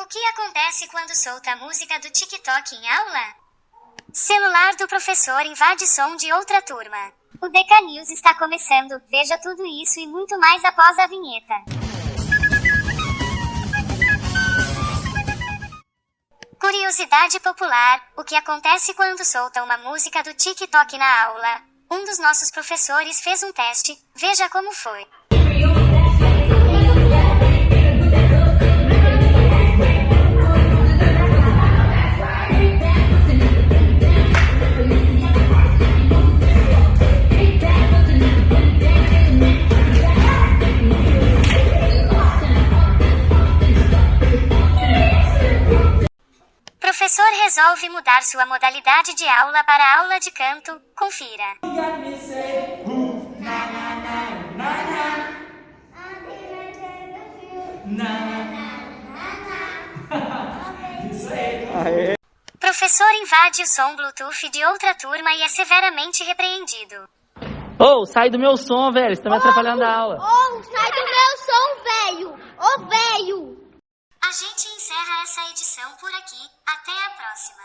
O que acontece quando solta a música do TikTok em aula? Celular do professor invade som de outra turma. O DK News está começando, veja tudo isso e muito mais após a vinheta. Curiosidade popular, o que acontece quando solta uma música do TikTok na aula? Um dos nossos professores fez um teste, veja como foi. Professor resolve mudar sua modalidade de aula para aula de canto, confira. Professor invade o som Bluetooth de outra turma e é severamente repreendido. Ô, sai do meu som, velho. Você tá me atrapalhando a aula. Sai do meu som, velho! Ô, velho! A gente encerra essa edição por aqui, até a próxima.